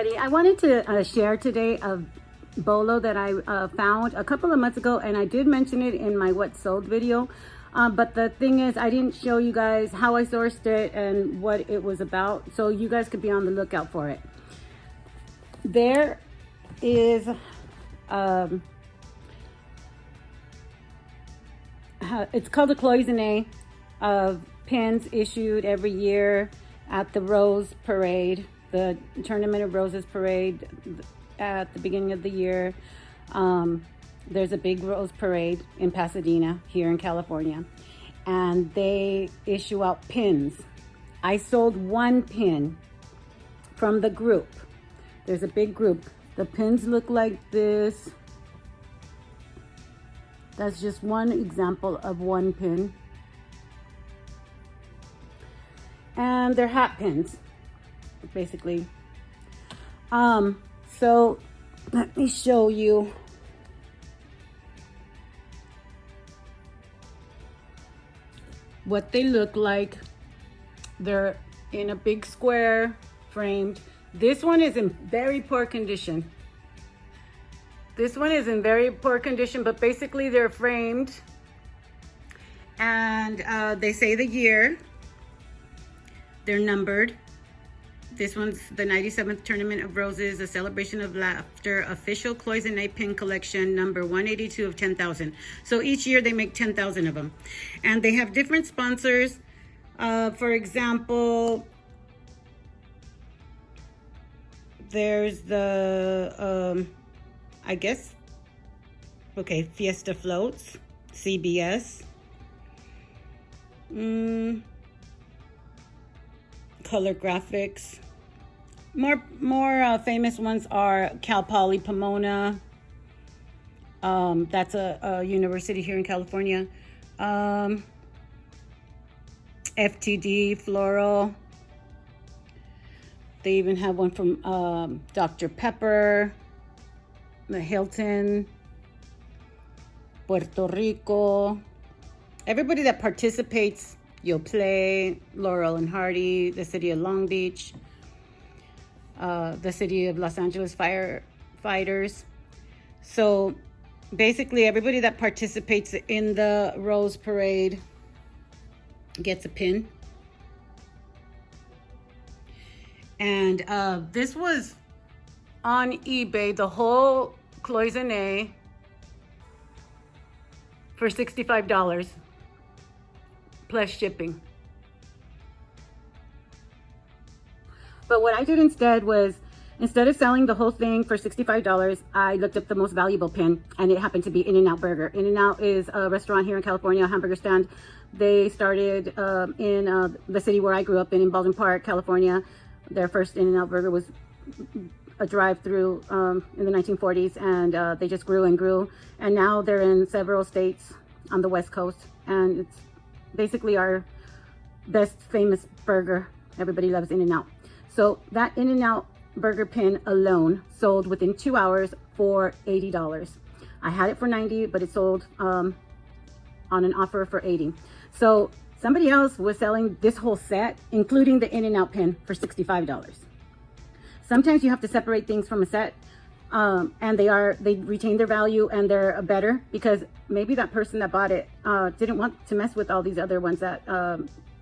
everybody. I wanted to share today a bolo that I found a couple of months ago, and I did mention it in my what sold video, but the thing is I didn't show you guys how I sourced it and what it was about, so you guys could be on the lookout for it. There is it's called a cloisonné of pins issued every year at the Rose Parade, the Tournament of Roses Parade at the beginning of the year. There's a big Rose Parade in Pasadena here in California, and they issue out pins. I sold one pin from the group. There's a big group. The pins look like this. That's just one example of one pin. And they're hat pins, basically. So let me show you. What they look like. They're in a big square, framed. This one is in very poor condition. This one is in very poor condition, but basically they're framed. And they say the year. They're numbered. This one's the 97th Tournament of Roses, a Celebration of Laughter official cloisonné pin collection, number 182 of 10,000. So each year they make 10,000 of them. And they have different sponsors. For example, there's the, I guess, okay, Fiesta Floats, CBS. Color Graphics. More famous ones are Cal Poly Pomona. That's a university here in California. FTD Floral. They even have one from Dr. Pepper, the Hilton, Puerto Rico. Everybody that participates, You'll Play, Laurel and Hardy, the City of Long Beach, the City of Los Angeles Firefighters. So basically everybody that participates in the Rose Parade gets a pin. And this was on eBay, the whole cloisonné, for $65 plus shipping. But what I did instead was, instead of selling the whole thing for $65, I looked up the most valuable pin, and it happened to be In-N-Out Burger. In-N-Out is a restaurant here in California, a hamburger stand. They started in the city where I grew up in Baldwin Park, California. Their first In-N-Out Burger was a drive-through in the 1940s, and they just grew and grew. And now they're in several states on the West Coast, and it's basically our best famous burger. Everybody loves In-N-Out. So that In-N-Out Burger pin alone sold within 2 hours for $80. I had it for $90, but it sold on an offer for $80. So somebody else was selling this whole set, including the In-N-Out pin, for $65. Sometimes you have to separate things from a set, and they retain their value, and they're better because maybe that person that bought it didn't want to mess with all these other ones that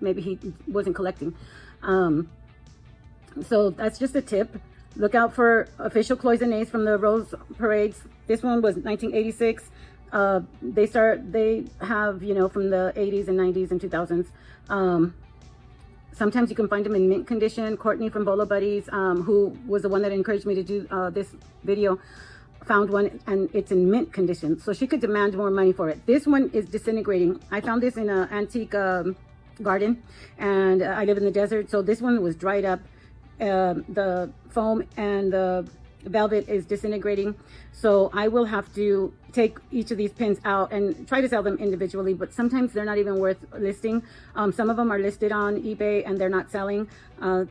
maybe he wasn't collecting. So that's just a tip. Look out for official cloisonnés from the Rose Parades. This one was 1986. They have, you know, from the 80s and 90s and 2000s. Sometimes you can find them in mint condition. Courtney from Bolo Buddies, who was the one that encouraged me to do this video, found one, and it's in mint condition, so she could demand more money for it. This one is disintegrating. I found this in an antique garden, and I live in the desert, so this one was dried up. The foam and the velvet is disintegrating, so I will have to take each of these pins out and try to sell them individually, but sometimes they're not even worth listing. Some of them are listed on eBay and they're not selling.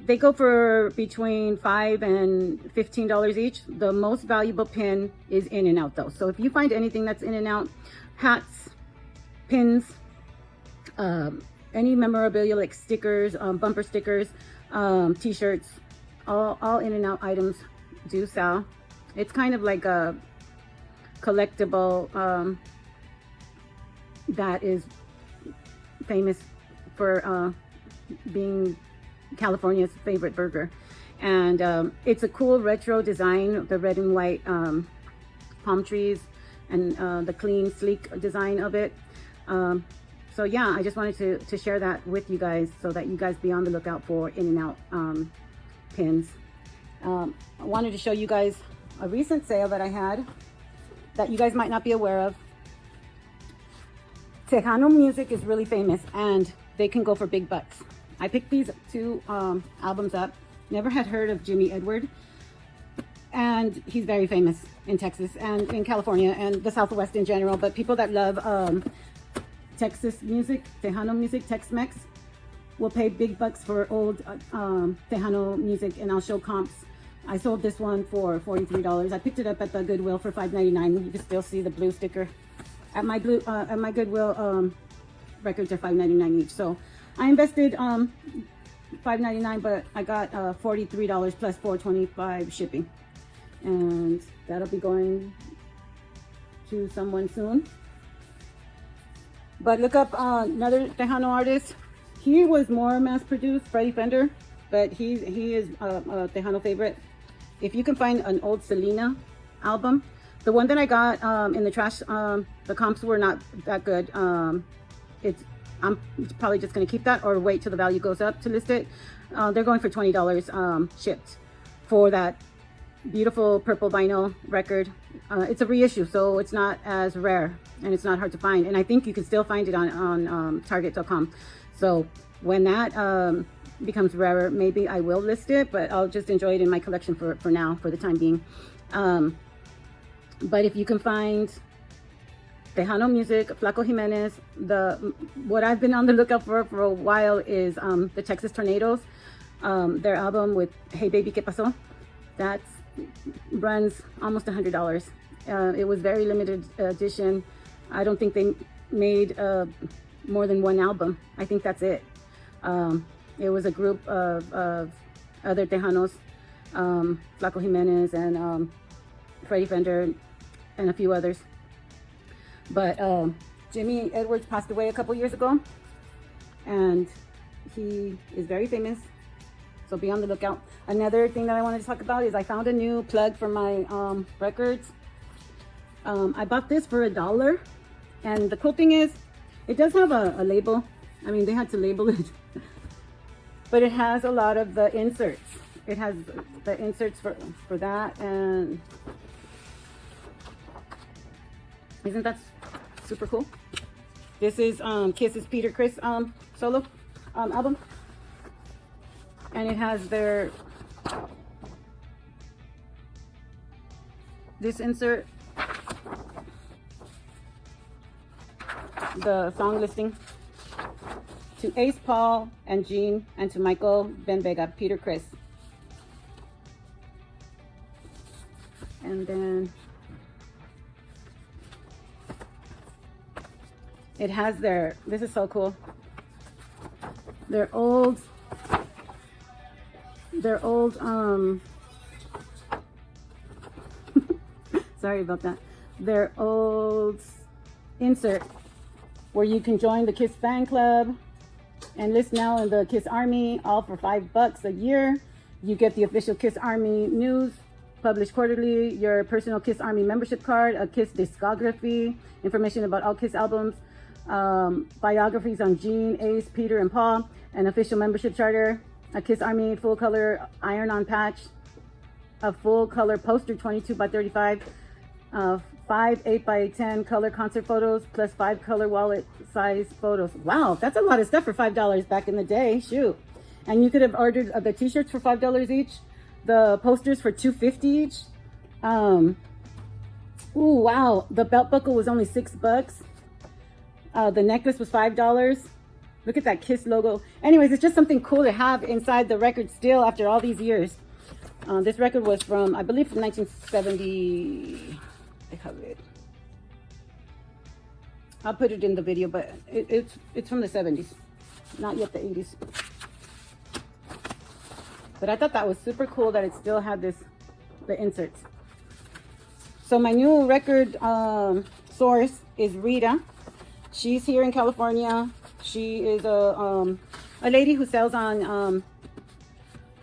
They go for between $5 and $15 each. The most valuable pin is In-N-Out though, so if you find anything that's In-N-Out, hats, pins, any memorabilia like stickers, bumper stickers, t-shirts, all In-N-Out items do sell. It's kind of like a collectible that is famous for being California's favorite burger. And it's a cool retro design, the red and white palm trees, and the clean, sleek design of it. So yeah, I just wanted to share that with you guys so that you guys be on the lookout for In-N-Out pins. I wanted to show you guys a recent sale that I had that you guys might not be aware of. Tejano music is really famous and they can go for big bucks. I picked these two albums up. Never had heard of Jimmy Edward, and he's very famous in Texas and in California and the Southwest in general. But people that love Texas music, Tejano music, TexMex, will pay big bucks for old Tejano music, and I'll show comps. I sold this one for $43. I picked it up at the Goodwill for $5.99. You can still see the blue sticker. At my Goodwill, records are $5.99 each. So I invested $5.99, but I got $43 plus $4.25 shipping, and that'll be going to someone soon. But look up another Tejano artist. He was more mass-produced, Freddie Fender, but he is a Tejano favorite. If you can find an old Selena album, the one that I got in the trash, the comps were not that good. I'm probably just going to keep that or wait till the value goes up to list it. They're going for $20 shipped for that beautiful purple vinyl record. It's a reissue, so it's not as rare and it's not hard to find. And I think you can still find it on Target.com. So when that becomes rarer, maybe I will list it, but I'll just enjoy it in my collection for now, for the time being. But if you can find Tejano music, Flaco Jimenez, what I've been on the lookout for a while is the Texas Tornadoes, their album with Hey Baby Que Paso. That runs almost $100. It was very limited edition. I don't think they made more than one album. I think that's it. It was a group of other Tejanos, Flaco Jimenez and Freddie Fender and a few others. But Jimmy Edwards passed away a couple years ago, and he is very famous, so be on the lookout. Another thing that I wanted to talk about is I found a new plug for my records. I bought this for $1, and the cool thing is it does have a label. I mean, they had to label it, but it has a lot of the inserts. It has the inserts for that, and isn't that super cool? This is Kiss's Peter Criss solo album, and it has this insert, the song listing, to Ace, Paul, and Gene, and to Michael Ben Vega, Peter Criss. And then it has this is so cool, their old sorry about that, their old insert where you can join the Kiss fan club and list now in the Kiss Army, all for $5 a year. You get the official Kiss Army news published quarterly, your personal Kiss Army membership card, a Kiss discography, information about all Kiss albums, biographies on Gene, Ace, Peter, and Paul, an official membership charter, a Kiss Army full color iron-on patch, a full color poster 22 by 35, 5 8 by 10 color concert photos, plus 5 color wallet size photos. Wow, that's a lot of stuff for $5 back in the day. Shoot. And you could have ordered the t-shirts for $5 each, the posters for $2.50 each. Ooh, wow, the belt buckle was only $6. The necklace was $5. Look at that Kiss logo. Anyways, it's just something cool to have inside the record still after all these years. This record was from, I believe, from 1970. I have it. I'll put it in the video, but it's from the 70s, not yet the 80s. But I thought that was super cool that it still had this the inserts. So my new record source is Rita. She's here in California. She is a lady who sells on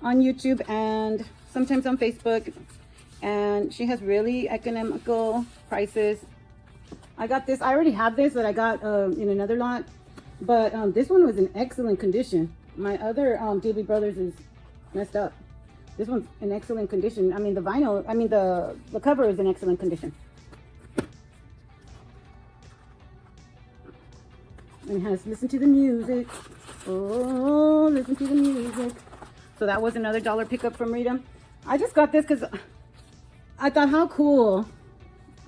YouTube and sometimes on Facebook, and she has really economical prices. I got this. I already have this that I got in another lot, but this one was in excellent condition. My other Doobie Brothers is messed up. This one's in excellent condition. I mean, the vinyl, I mean, the cover is in excellent condition. And it has listen to the music. Oh, listen to the music. So that was another dollar pickup from Rita. I just got this because I thought, how cool.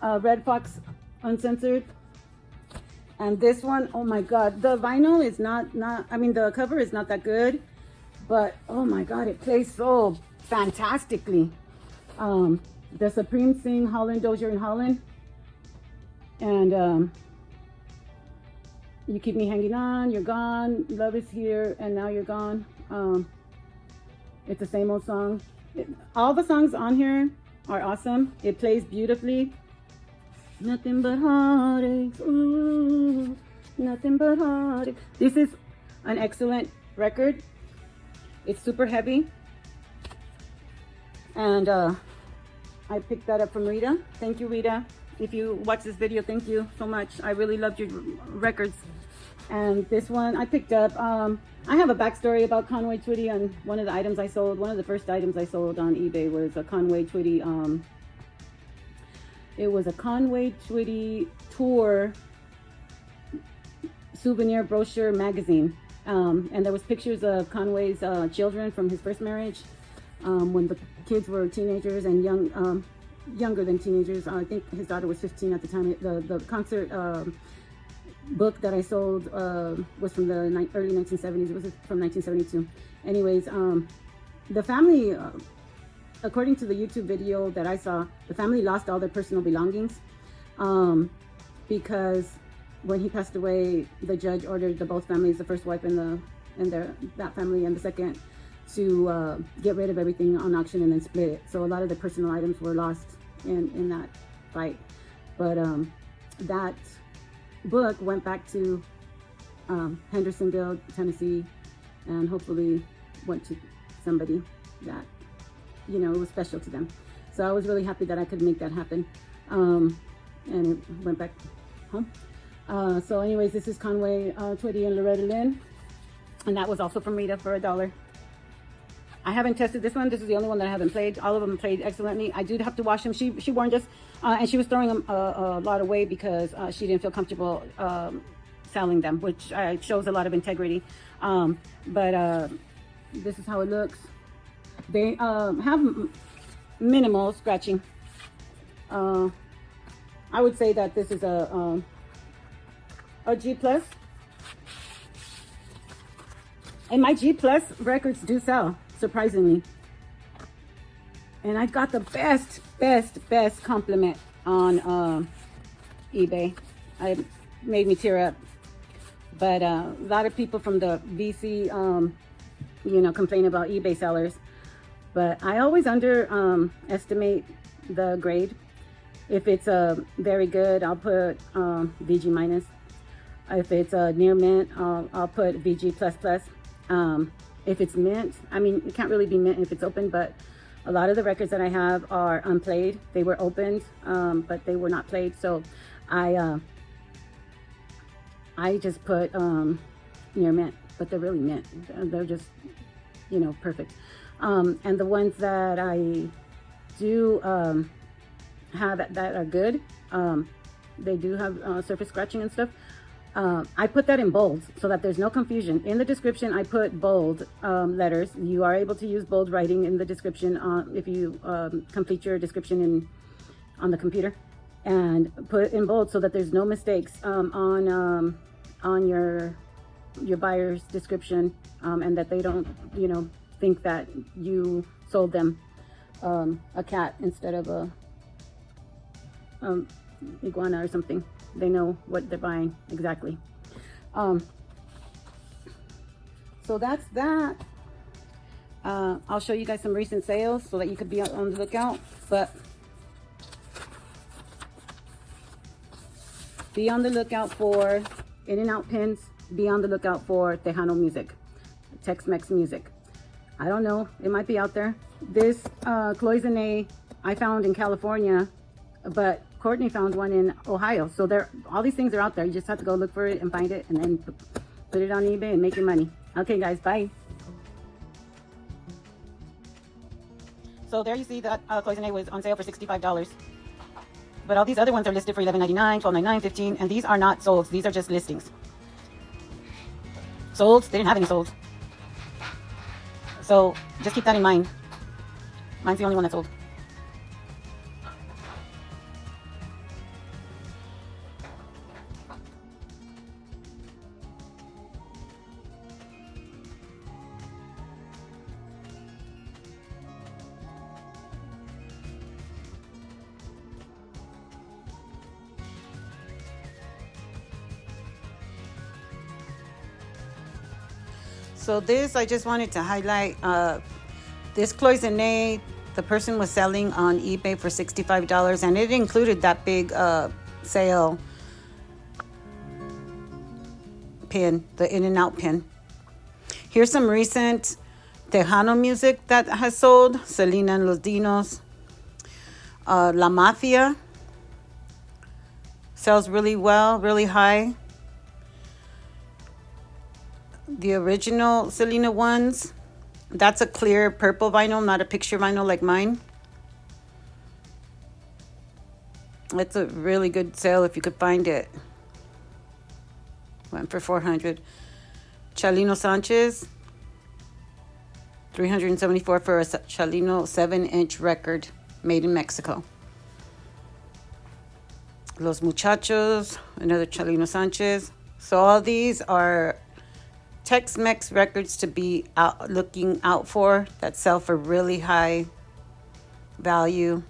Red Fox Uncensored. And this one, oh my God. The vinyl is not, I mean, the cover is not that good. But, oh my God, it plays so fantastically. The Supreme sing Holland, Dozier, and Holland. And you keep me hanging on, you're gone, love is here, and now you're gone. It's the same old song. All the songs on here are awesome. It plays beautifully. Nothing but heartaches, ooh, nothing but heartaches. This is an excellent record. It's super heavy. And I picked that up from Rita. Thank you, Rita. If you watch this video, thank you so much. I really loved your records. And this one I picked up. I have a backstory about Conway Twitty on one of the items I sold. One of the first items I sold on eBay was a Conway Twitty. It was a Conway Twitty tour souvenir brochure magazine. And there was pictures of Conway's children from his first marriage, when the kids were teenagers and younger than teenagers. I think his daughter was 15 at the time. The concert book that I sold was from the early 1970s. It was from 1972. Anyways, the family, according to the YouTube video that I saw, the family lost all their personal belongings because when he passed away, the judge ordered both families, the first wife and that family and the second, to get rid of everything on auction and then split it. So a lot of the personal items were lost in that fight. But that book went back to Hendersonville, Tennessee, and hopefully went to somebody that, you know, it was special to them. So I was really happy that I could make that happen. And it went back home. So anyways, this is Conway Twitty and Loretta Lynn. And that was also from Rita for $1. I haven't tested this one. This is the only one that I haven't played. All of them played excellently. I did have to wash them. She warned us, and she was throwing them a lot away because she didn't feel comfortable selling them, which shows a lot of integrity. But this is how it looks. They have minimal scratching. I would say that this is a G plus. And my G plus records do sell, surprisingly. And I got the best compliment on eBay. It made me tear up. But a lot of people from the VC, you know, complain about eBay sellers. But I always underestimate the grade. If it's very good, I'll put VG minus. If it's near mint, I'll put VG plus plus. If it's mint, I mean, it can't really be mint if it's open, but a lot of the records that I have are unplayed. They were opened, but they were not played. So I just put near mint, but they're really mint. They're just, you know, perfect. And the ones that I do have that are good, they do have surface scratching and stuff. I put that in bold so that there's no confusion. In the description, I put bold letters. You are able to use bold writing in the description if you complete your description on the computer, and put in bold so that there's no mistakes on your buyer's description, and that they don't, you know, think that you sold them a cat instead of a iguana or something. They know what they're buying exactly. So that's that. I'll show you guys some recent sales so that you could be on the lookout. But be on the lookout for in and out pins. Be on the lookout for Tejano music, TexMex music. I don't know, it might be out there. This cloisonné I found in California, but Courtney found one in Ohio. So all these things are out there. You just have to go look for it and find it, and then put it on eBay and make your money. Okay, guys, bye. So there you see that cloisonné was on sale for $65. But all these other ones are listed for $11.99, $12.99, $15, and these are not sold. These are just listings. Sold? They didn't have any sold. So just keep that in mind. Mine's the only one that's sold. So this, I just wanted to highlight, this cloisonné, the person was selling on eBay for $65, and it included that big sale pin, the in and out pin. Here's some recent Tejano music that has sold. Selena and Los Dinos. La Mafia sells really well, really high. The original Selena ones, that's a clear purple vinyl, not a picture vinyl like mine. It's a really good sale if you could find it. Went for $400. Chalino Sanchez, $374 for a Chalino 7-inch record made in Mexico. Los Muchachos, another Chalino Sanchez. So all these are TexMex records to be looking out for, that sell for really high value.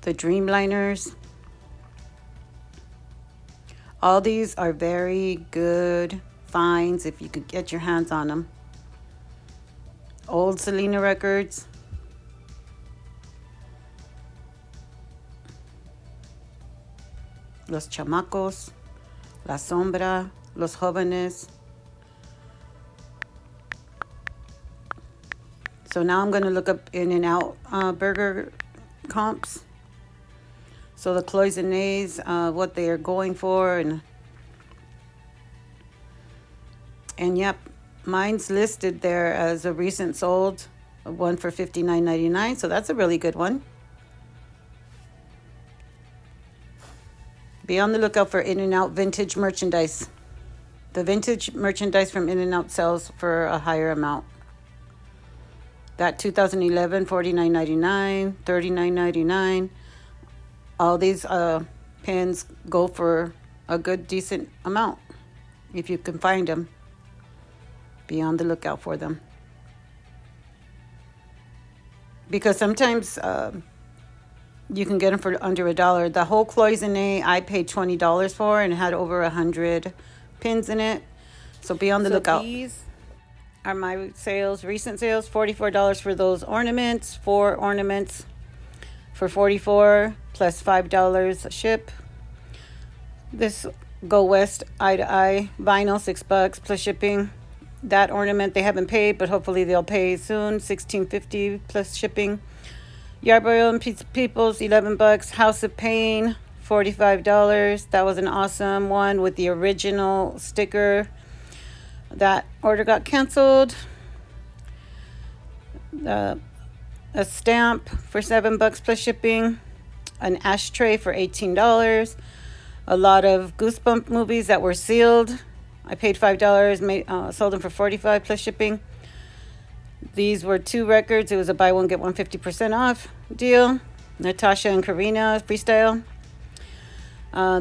The Dreamliners. All these are very good finds if you could get your hands on them. Old Selena records. Los Chamacos. La Sombra. Los Jóvenes. So now I'm going to look up in and out burger comps. So the cloisonnés, what they are going for, and yep, mine's listed there as a recent sold, one for $59.99. So that's a really good one. Be on the lookout for in and out vintage merchandise. The vintage merchandise from In and Out sells for a higher amount. That 2011, $49.99, $39.99. All these pins go for a good, decent amount. If you can find them, be on the lookout for them. Because sometimes you can get them for under $1. The whole cloisonné I paid $20 for, and it had over 100 pins in it. So be on the lookout. These are my sales, recent sales. $44 for those ornaments. 4 ornaments for $44 plus $5 ship. This Go West Eye to Eye vinyl, $6 plus shipping. That ornament they haven't paid, but hopefully they'll pay soon. $16.50 plus shipping. Yarborough and Pizza Peoples, $11. House of Pain, $45. That was an awesome one with the original sticker. That order got canceled. A stamp for $7 plus shipping. An ashtray for $18. A lot of Goosebump movies that were sealed. I paid $5, sold them for $45 plus shipping. These were 2 records. It was a buy one, get one 50% off deal. Natasha and Karina freestyle.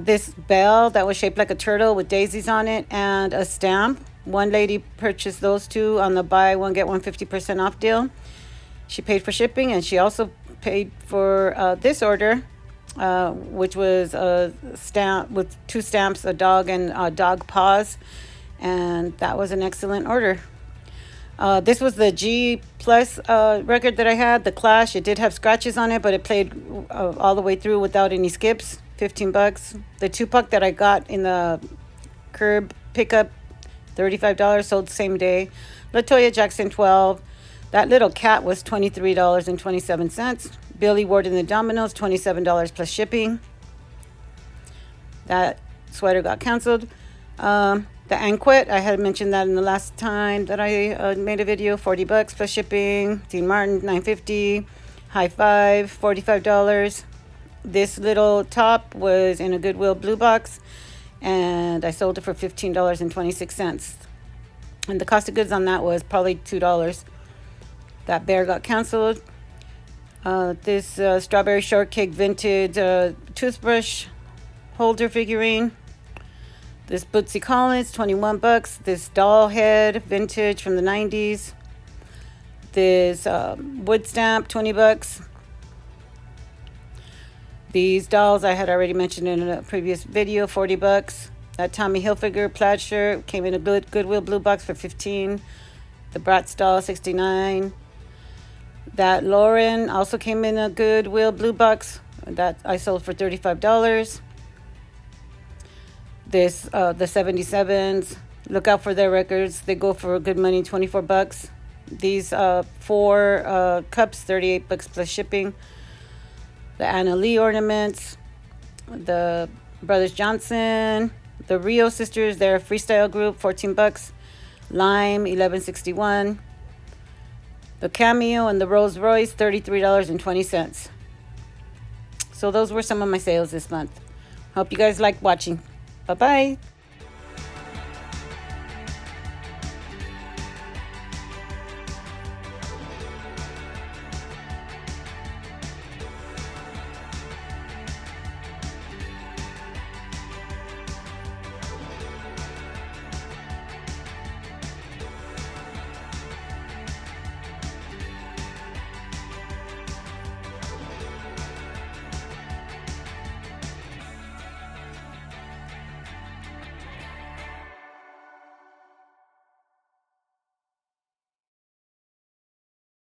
This bell that was shaped like a turtle with daisies on it and a stamp. One lady purchased those 2 on the buy one, get one 50% off deal. She paid for shipping, and she also paid for this order, which was a stamp with 2 stamps, a dog and dog paws. And that was an excellent order. This was the G Plus record that I had, the Clash. It did have scratches on it, but it played all the way through without any skips. 15 bucks. The Tupac that I got in the curb pickup, $35, sold the same day. LaToya Jackson, 12. That little cat was $23.27. Billy Ward and the Dominoes, $27 plus shipping. That sweater got canceled. The Anquet, I had mentioned that in the last time that I made a video, 40 bucks plus shipping. Dean Martin, $9.50. High Five, $45. This little top was in a Goodwill blue box, and I sold it for $15.26. And the cost of goods on that was probably $2. That bear got canceled. This Strawberry Shortcake vintage toothbrush holder figurine. This Bootsy Collins, 21 bucks. This doll head vintage from the 90s. This wood stamp, 20 bucks. These dolls I had already mentioned in a previous video, 40 bucks. That Tommy Hilfiger plaid shirt came in a Goodwill blue box for 15. The Bratz doll, 69. That Lauren also came in a Goodwill blue box that I sold for $35. This the 77s. Look out for their records. They go for good money, 24 bucks. These 4 cups, 38 bucks plus shipping. The Anna Lee ornaments. The Brothers Johnson. The Rio Sisters, their freestyle group, 14 bucks. Lime, 11.61. The Cameo and the Rolls Royce, $33.20. So those were some of my sales this month. Hope you guys liked watching. Bye-bye.